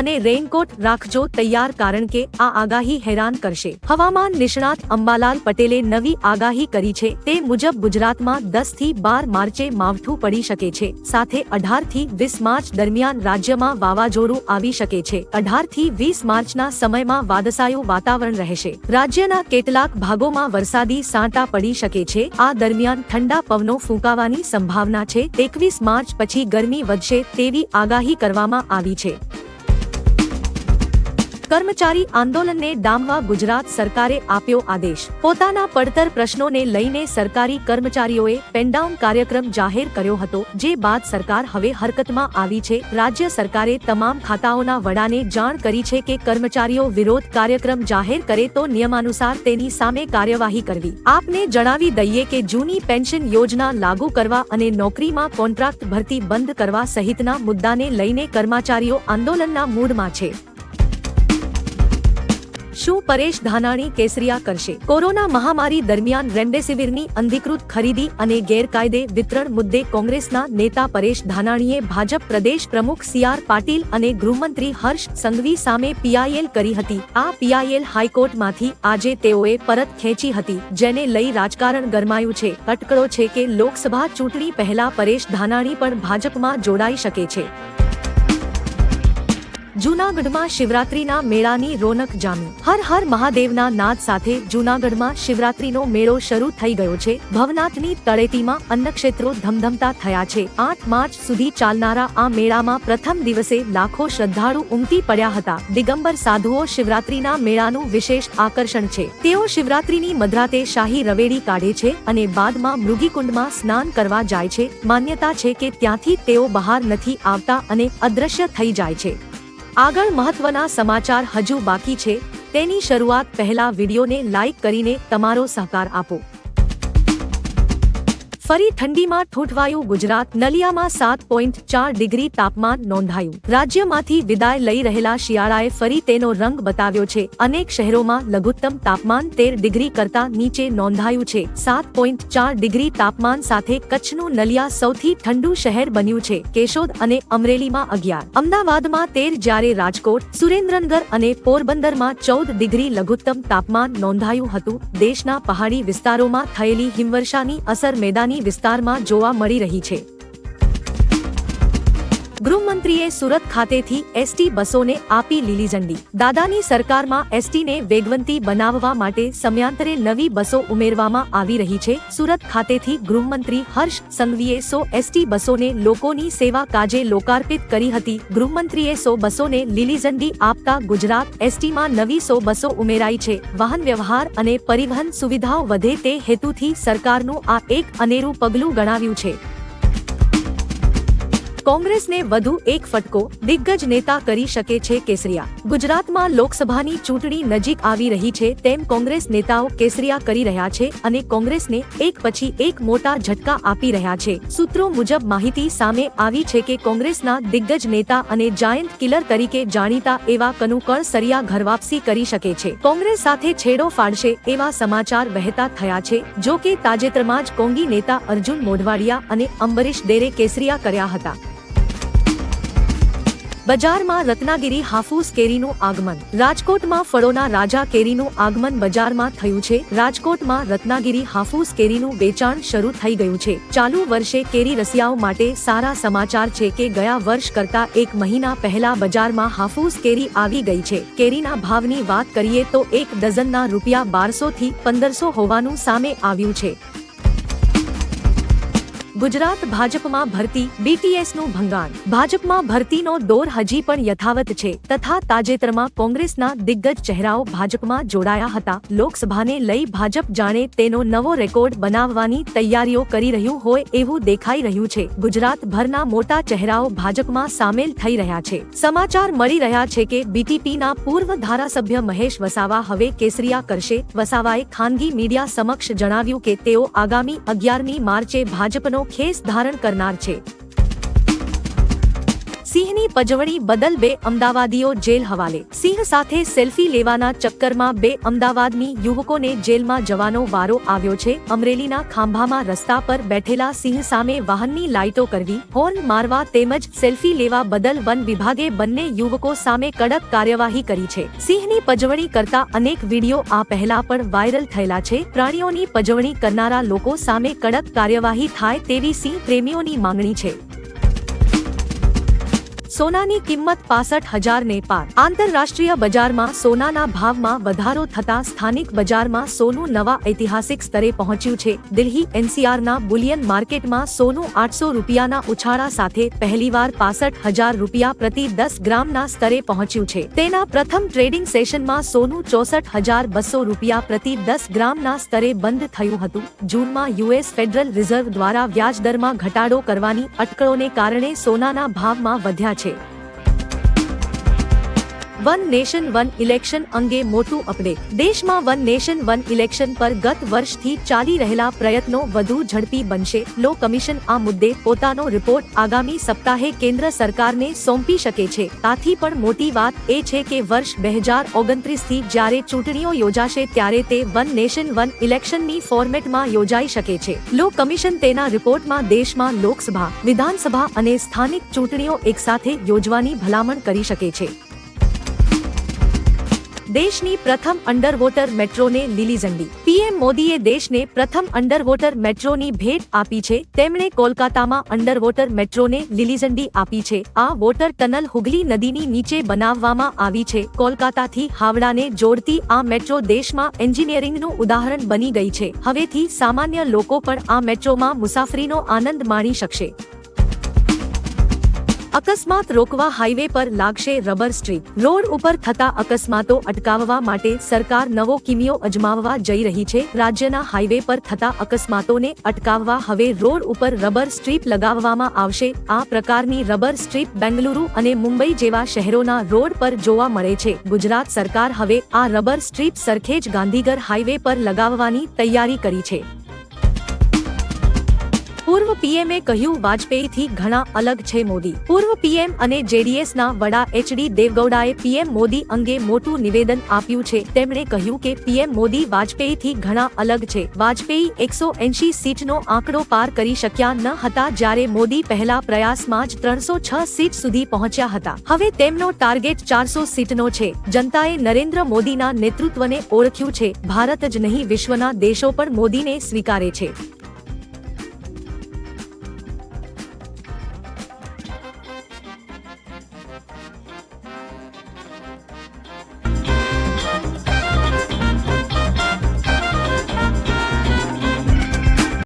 અને રેઇનકોટ રાખજો તૈયાર કારણ કે આ આગાહી હેરાન કરશે। હવામાન નિષ્ણાત અંબાલાલ પટેલે નવી આગાહી કરી છે। તે મુજબ ગુજરાતમાં 10 થી 12 માર્ચે માવઠું પડી શકે છે, સાથે 18 થી 20 માર્ચ દરમિયાન રાજ્યમાં વાવાઝોડું આવી શકે છે। 18 થી 20 માર્ચના સમયમાં વાદળછાયું વાતાવરણ રહેશે। રાજ્યના કેટલાક ભાગોમાં વરસાદી સાંટા પડી શકે છે। આ દરમિયાન ઠંડા પવનો ફૂંકાવાની સંભાવના છે। 21 માર્ચ પછી ગરમી વધશે તેવી આગાહી કરવામાં આવી છે। કર્મચારી આંદોલનને ડામવા ગુજરાત સરકારે આપ્યો આદેશ। પોતાના પડતર પ્રશ્નોને લઈને સરકારી કર્મચારીઓએ પેનડાઉન કાર્યક્રમ જાહેર કર્યો હતો, જે બાદ સરકાર હવે હરકતમાં આવી છે। રાજ્ય સરકારે તમામ ખાતાઓના વડાને જાણ કરી છે કે કર્મચારીઓ વિરોધ કાર્યક્રમ જાહેર કરે તો નિયમાનુસાર તેની સામે કાર્યવાહી કરવી। આપને જણાવી દઈએ કે જૂની પેન્શન યોજના લાગુ કરવા અને નોકરીમાં કોન્ટ્રાક્ટ ભરતી બંધ કરવા સહિતના મુદ્દાને લઈને કર્મચારીઓ આંદોલનના મૂડમાં છે। શું પરેશ ધાનાણી કેસરિયા કરશે? કોરોના મહામારી દરમિયાન રેમડેસિવિરની અનધિકૃત ખરીદી અને ગેરકાયદે વિતરણ મુદ્દે કોંગ્રેસના નેતા પરેશ ધાનાણીએ ભાજપ પ્રદેશ પ્રમુખ CR પાટીલ અને ગૃહમંત્રી હર્ષ સંઘવી સામે PIL કરી હતી। આ PIL હાઈકોર્ટમાંથી આજે તેઓએ પરત ખેંચી હતી, જેને લઈ રાજકારણ ગરમાયું છે। અટકળો છે કે લોકસભા ચૂંટણી પહેલા પરેશ ધાનાણી પણ ભાજપમાં જોડાઈ શકે છે। જૂનાગઢમાં શિવરાત્રીના મેળાની રોનક જામી। હર હર મહાદેવના નાદ સાથે જૂનાગઢમાં શિવરાત્રીનો મેળો શરૂ થઈ ગયો છે। ભવનાથની તળેટીમાં અન્નક્ષેત્રો ધમધમતા થયા છે। 8 માર્ચ સુધી ચાલનારા આ મેળામાં પ્રથમ દિવસે લાખો શ્રદ્ધાળુ ઉમટી પડ્યા હતા। દિગંબર સાધુઓ શિવરાત્રીના મેળાનું વિશેષ આકર્ષણ છે। તેઓ શિવરાત્રીની મધરાતે શાહી રવેડી કાઢે છે અને બાદમાં મૃગીકુંડમાં સ્નાન કરવા જાય છે। માન્યતા છે કે ત્યાંથી તેઓ બહાર નથી આવતા અને અદૃશ્ય થઈ જાય છે। આગળ મહત્વના સમાચાર હજુ બાકી છે, તેની શરૂઆત પહેલા વિડીયોને લાઈક કરીને તમારો સહકાર આપો। ફરી ઠંડીમાં ઠૂંઠવાયું ગુજરાત। નલિયામાં 7.4 ડિગ્રી તાપમાન નોંધાયું। રાજ્યમાંથી વિદાય લઈ રહેલા શિયાળાએ ફરી તેનો રંગ બતાવ્યો છે। અનેક શહેરોમાં લઘુત્તમ તાપમાન 13 ડિગ્રી કરતા નીચે નોંધાયું છે। 7.4 ડિગ્રી તાપમાન સાથે કચ્છનું નલિયા સૌથી ઠંડુ શહેર બન્યું છે। કેશોદ અને અમરેલીમાં 11, અમદાવાદમાં 13 જ્યારે રાજકોટ, સુરેન્દ્રનગર અને પોરબંદરમાં 14 ડિગ્રી લઘુત્તમ તાપમાન નોંધાયું હતું। દેશના પહાડી વિસ્તારોમાં થયેલી હિમવર્ષાની અસર મેદાની વિસ્તારમાં જોવા મળી રહી છે। ગૃહમંત્રીએ સુરત ખાતેથી ST બસોને આપી લીલી ઝંડી। દાદાની સરકારમાં STને વેગવંતી બનાવવા માટે સમયાંતરે નવી બસો ઉમેરવામાં આવી રહી છે। સુરત ખાતેથી ગૃહમંત્રી હર્ષ સંઘવીએ 100 ST બસોને લોકોની સેવા કાજે લોકાર્પિત કરી હતી। ગૃહમંત્રીએ 100 બસોને લીલી ઝંડી આપતા ગુજરાત STમાં નવી 100 બસો ઉમેરાઈ છે। વાહન વ્યવહાર અને પરિવહન સુવિધાઓ વધે તે હેતુથી સરકારનું આ એક અનેરું પગલું ગણાવ્યું છે। કોંગ્રેસને વધુ એક ફટકો। દિગ્ગજ નેતા કરી શકે છે કેસરિયા। ગુજરાતમાં લોકસભાની ચૂંટણી નજીક આવી રહી છે, તેમ કોંગ્રેસ નેતાઓ કેસરિયા કરી રહ્યા છે અને કોંગ્રેસને એક પછી એક મોટા ઝટકા આપી રહ્યા છે। સૂત્રો મુજબ માહિતી સામે આવી છે કે કોંગ્રેસના દિગ્ગજ નેતા અને જાયન્ટ કિલર તરીકે જાણીતા એવા કનુ કણસરિયા ઘરવાપસી કરી શકે છે। કોંગ્રેસ સાથે છેડો ફાડશે એવા સમાચાર વહેતા થયા છે। જો કે તાજેતરમાં જ કોંગી નેતા અર્જુન મોઢવાડિયા અને અંબરીશ ડેરે કેસરિયા કર્યા હતા। બજારમાં રત્નાગીરી હાફૂસ કેરીનું આગમન। રાજકોટમાં ફળોના રાજા કેરીનું આગમન બજારમાં થયું છે। રાજકોટમાં રત્નાગીરી હાફૂસ કેરીનું વેચાણ શરૂ થઈ ગયું છે। ચાલુ વર્ષે કેરી રસિયાઓ માટે સારા સમાચાર છે કે ગયા વર્ષ કરતા 1 મહિના પહેલા બજારમાં હાફૂસ કેરી આવી ગઈ છે। કેરીના ભાવની વાત કરીએ તો 1 ડઝનના રૂપિયા 1200 થી 1500 હોવાનું સામે આવ્યું છે। ગુજરાત ભાજપમાં ભરતી, BTSનું ભંગાણ। ભાજપમાં ભરતીનો દોર હજી પણ યથાવત છે, તથા તાજેતરમાં કોંગ્રેસના દિગ્ગજ ચહેરાઓ ભાજપમાં જોડાયા હતા। લોકસભાને લઈ ભાજપ જાણે તેનો નવો રેકોર્ડ બનાવવાની તૈયારીઓ કરી રહ્યું હોય એવું દેખાઈ રહ્યું છે। ગુજરાતભરના મોટા ચહેરાઓ ભાજપમાં સામેલ થઈ રહ્યા છે। સમાચાર મળી રહ્યા છે કે BTPના પૂર્વ ધારાસભ્ય મહેશ વસાવા હવે કેસરિયા કરશે। વસાવાએ ખાનગી મીડિયા સમક્ષ જણાવ્યું કે તેઓ આગામી 11મી માર્ચે ભાજપનો ખેસ ધારણ કરનાર છે। સિંહની પજવણી બદલ 2 અમદાવાદીઓ જેલ હવાલે। સિંહ સાથે સેલ્ફી લેવાના ચક્કરમાં 2 અમદાવાદની યુવકોને જેલમાં જવાનો વારો આવ્યો છે। અમરેલીના ખાંભામાં રસ્તા પર બેઠેલા સિંહ સામે વાહનની લાઇટો કરવી, હોર્ન મારવા તેમજ સેલ્ફી લેવા બદલ વન વિભાગે બંને યુવકો સામે કડક કાર્યવાહી કરી છે। સિંહની પજવણી કરતા અનેક વિડીયો આ પહેલા પણ વાયરલ થયેલા છે। પ્રાણીઓની પજવણી કરનારા લોકો સામે કડક કાર્યવાહી થાય તેવી સિંહ પ્રેમીઓની માંગણી છે। સોનાની કિંમત 65,000 ને પાર। આંતરરાષ્ટ્રીય બજારમાં સોનાના ભાવમાં વધારો થતા સ્થાનિક બજારમાં સોનું નવા ઐતિહાસિક સ્તરે પહોંચ્યું છે। દિલ્હી એનસીઆરના બુલિયન માર્કેટમાં સોનું 800 રૂપિયાના ઉછાળા સાથે પહેલીવાર 65,000 રૂપિયા પ્રતિ 10 ગ્રામના સ્તરે પહોંચ્યું છે। તેના પ્રથમ ટ્રેડિંગ સેશનમાં સોનું 64,200 રૂપિયા પ્રતિ 10 ગ્રામના સ્તરે બંધ થયું હતું। જૂનમાં યુએસ ફેડરલ રિઝર્વ દ્વારા વ્યાજદરમાં ઘટાડો કરવાની અટકળોને કારણે સોનાના ભાવમાં વધ્યા છે। વન નેશન વન ઇલેક્શન અંગે મોટું અપડેટ। દેશમાં વન નેશન વન ઇલેક્શન પર ગત વર્ષથી ચાલી રહેલા પ્રયત્નો વધુ ઝડપી બનશે। લો કમિશન આ મુદ્દે પોતાનો રિપોર્ટ આગામી સપ્તાહે કેન્દ્ર સરકારને સોંપી શકે છે। આથી પણ મોટી વાત એ છે કે વર્ષ 2029થી જ્યારે ચૂંટણીઓ યોજાશે ત્યારે તે વન નેશન વન ઇલેક્શનની ફોર્મેટમાં યોજાઈ શકે છે। લો કમિશન તેના રિપોર્ટમાં દેશમાં લોકસભા, વિધાનસભા અને સ્થાનિક ચૂંટણીઓ એકસાથે યોજવાની ભલામણ કરી શકે છે। દેશની પ્રથમ અંડરવોટર મેટ્રોને લીલી ઝંડી। પીએમ મોદીએ દેશને પ્રથમ અંડરવોટર મેટ્રોની ભેટ આપી છે। તેમણે કોલકાતામાં અંડરવોટર મેટ્રોને લીલી ઝંડી આપી છે। આ વોટર ટનલ હુગલી નદીની નીચે બનાવવામાં આવી છે। કોલકાતાથી હાવડાને જોડતી આ મેટ્રો દેશમાં એન્જિનિયરિંગનું ઉદાહરણ બની ગઈ છે। હવેથી સામાન્ય લોકો પણ આ મેટ્રોમાં મુસાફરીનો આનંદ માણી શકશે। અકસ્માત રોકવા હાઈવે પર લાગશે રબર સ્ટ્રીપ। રોડ ઉપર થતા અકસ્માતો અટકાવવા માટે સરકાર નવો કિમિયો અજમાવવા જઈ રહી છે। રાજ્યના હાઈવે પર થતા અકસ્માતોને અટકાવવા હવે રોડ ઉપર રબર સ્ટ્રીપ લગાવવામાં આવશે। આ પ્રકારની રબર સ્ટ્રીપ બેંગલુરુ અને મુંબઈ જેવા શહેરોના રોડ પર જોવા મળે છે। ગુજરાત સરકાર હવે આ રબર સ્ટ્રીપ સરખેજ ગાંધીગર હાઈવે પર લગાવવાની તૈયારી કરી છે। પૂર્વ પીએમએ કહ્યું વાજપેયીથી ઘણા અલગ છે મોદી। પૂર્વ પીએમ અને જેડીએસના વડા એચડી દેવગૌડાએ પીએમ મોદી અંગે મોટું નિવેદન આપ્યું છે। તેમણે કહ્યું કે પીએમ મોદી વાજપેયીથી ઘણા અલગ છે। વાજપેયી 180 સીટનો આંકડો પાર કરી શક્યા ન હતા જ્યારે મોદી પહેલા પ્રયાસમાં જ 306 સીટ સુધી પહોંચ્યા હતા। હવે તેમનો ટાર્ગેટ 400 સીટનો છે। જનતાએ નરેન્દ્ર મોદીના નેતૃત્વને ઓળખ્યું છે। ભારત જ નહીં વિશ્વના દેશો પણ મોદીને સ્વીકારે છે।